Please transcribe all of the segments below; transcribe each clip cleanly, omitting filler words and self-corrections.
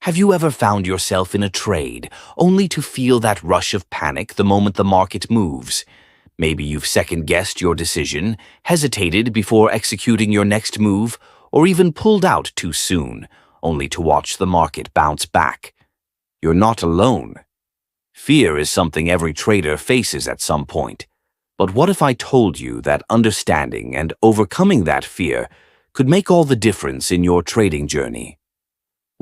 Have you ever found yourself in a trade only to feel that rush of panic the moment the market moves? Maybe you've second-guessed your decision, hesitated before executing your next move, or even pulled out too soon, only to watch the market bounce back. You're not alone. Fear is something every trader faces at some point. But what if I told you that understanding and overcoming that fear could make all the difference in your trading journey?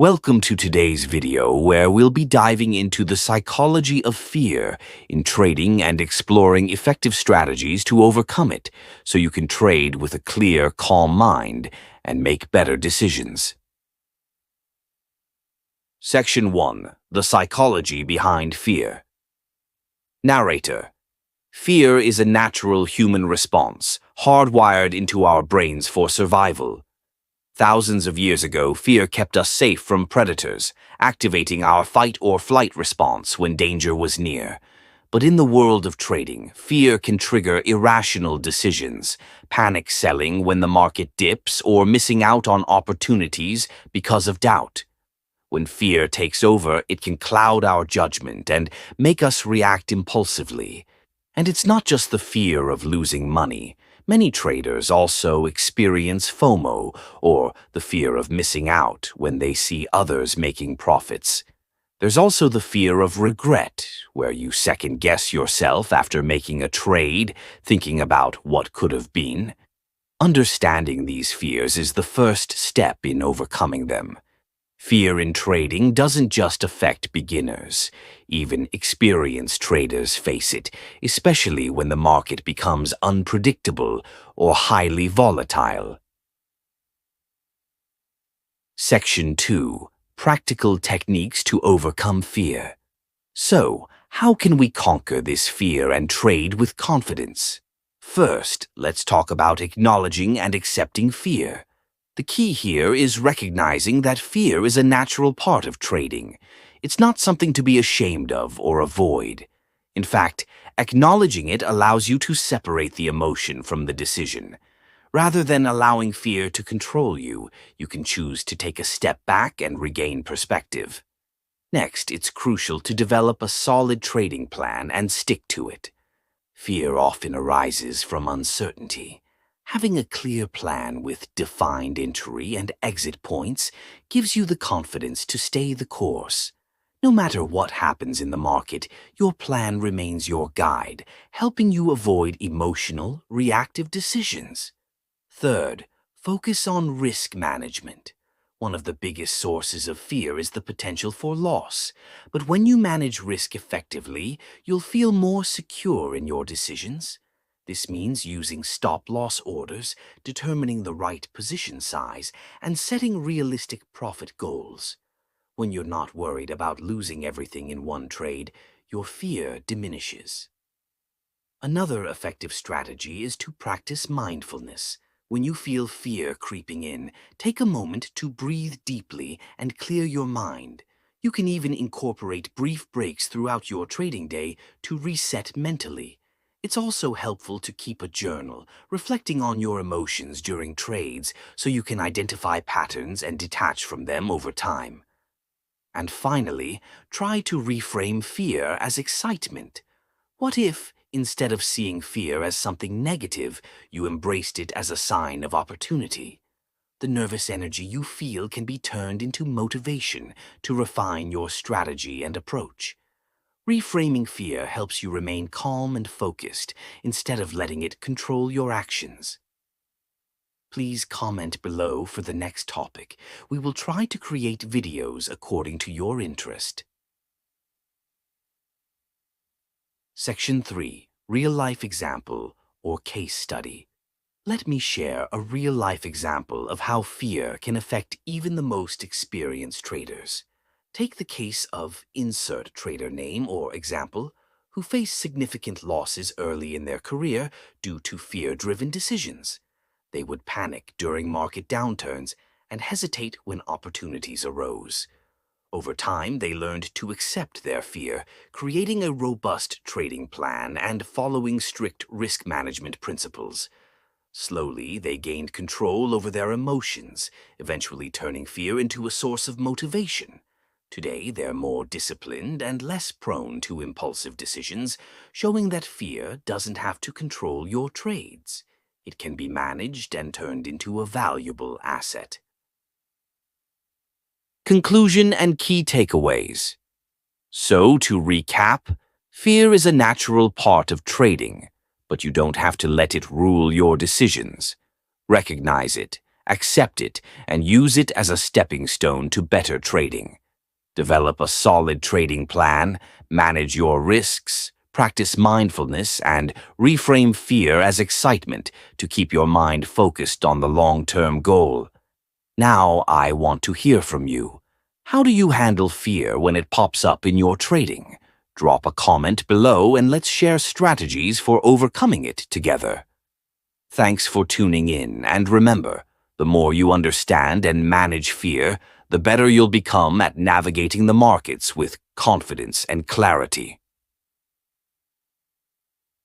Welcome to today's video where we'll be diving into the psychology of fear in trading and exploring effective strategies to overcome it so you can trade with a clear, calm mind and make better decisions. Section 1. The Psychology Behind Fear. Narrator. Fear is a natural human response, hardwired into our brains for survival. Thousands of years ago, fear kept us safe from predators, activating our fight-or-flight response when danger was near. But in the world of trading, fear can trigger irrational decisions, panic selling when the market dips, or missing out on opportunities because of doubt. When fear takes over, it can cloud our judgment and make us react impulsively. And it's not just the fear of losing money. Many traders also experience FOMO, or the fear of missing out when they see others making profits. There's also the fear of regret, where you second-guess yourself after making a trade, thinking about what could have been. Understanding these fears is the first step in overcoming them. Fear in trading doesn't just affect beginners. Even experienced traders face it, especially when the market becomes unpredictable or highly volatile. Section 2. Practical Techniques to Overcome Fear. So, how can we conquer this fear and trade with confidence? First, let's talk about acknowledging and accepting fear. The key here is recognizing that fear is a natural part of trading. It's not something to be ashamed of or avoid. In fact, acknowledging it allows you to separate the emotion from the decision. Rather than allowing fear to control you, you can choose to take a step back and regain perspective. Next, it's crucial to develop a solid trading plan and stick to it. Fear often arises from uncertainty. Having a clear plan with defined entry and exit points gives you the confidence to stay the course. No matter what happens in the market, your plan remains your guide, helping you avoid emotional, reactive decisions. Third, focus on risk management. One of the biggest sources of fear is the potential for loss. But when you manage risk effectively, you'll feel more secure in your decisions. This means using stop-loss orders, determining the right position size, and setting realistic profit goals. When you're not worried about losing everything in one trade, your fear diminishes. Another effective strategy is to practice mindfulness. When you feel fear creeping in, take a moment to breathe deeply and clear your mind. You can even incorporate brief breaks throughout your trading day to reset mentally. It's also helpful to keep a journal, reflecting on your emotions during trades so you can identify patterns and detach from them over time. And finally, try to reframe fear as excitement. What if, instead of seeing fear as something negative, you embraced it as a sign of opportunity? The nervous energy you feel can be turned into motivation to refine your strategy and approach. Reframing fear helps you remain calm and focused instead of letting it control your actions. Please comment below for the next topic. We will try to create videos according to your interest. Section 3. Real-life example or case study. Let me share a real-life example of how fear can affect even the most experienced traders. Take the case of insert trader name or example who faced significant losses early in their career due to fear-driven decisions. They would panic during market downturns and hesitate when opportunities arose. Over time, they learned to accept their fear, creating a robust trading plan and following strict risk management principles. Slowly, they gained control over their emotions, eventually turning fear into a source of motivation. Today, they're more disciplined and less prone to impulsive decisions, showing that fear doesn't have to control your trades. It can be managed and turned into a valuable asset. Conclusion and key takeaways. So, to recap, fear is a natural part of trading, but you don't have to let it rule your decisions. Recognize it, accept it, and use it as a stepping stone to better trading. Develop a solid trading plan, manage your risks, practice mindfulness, and reframe fear as excitement to keep your mind focused on the long-term goal. Now I want to hear from you. How do you handle fear when it pops up in your trading? Drop a comment below and let's share strategies for overcoming it together. Thanks for tuning in, and remember, the more you understand and manage fear, the better you'll become at navigating the markets with confidence and clarity.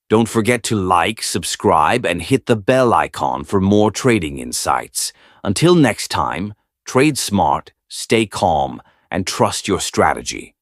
Don't forget to like, subscribe, and hit the bell icon for more trading insights. Until next time, trade smart, stay calm, and trust your strategy.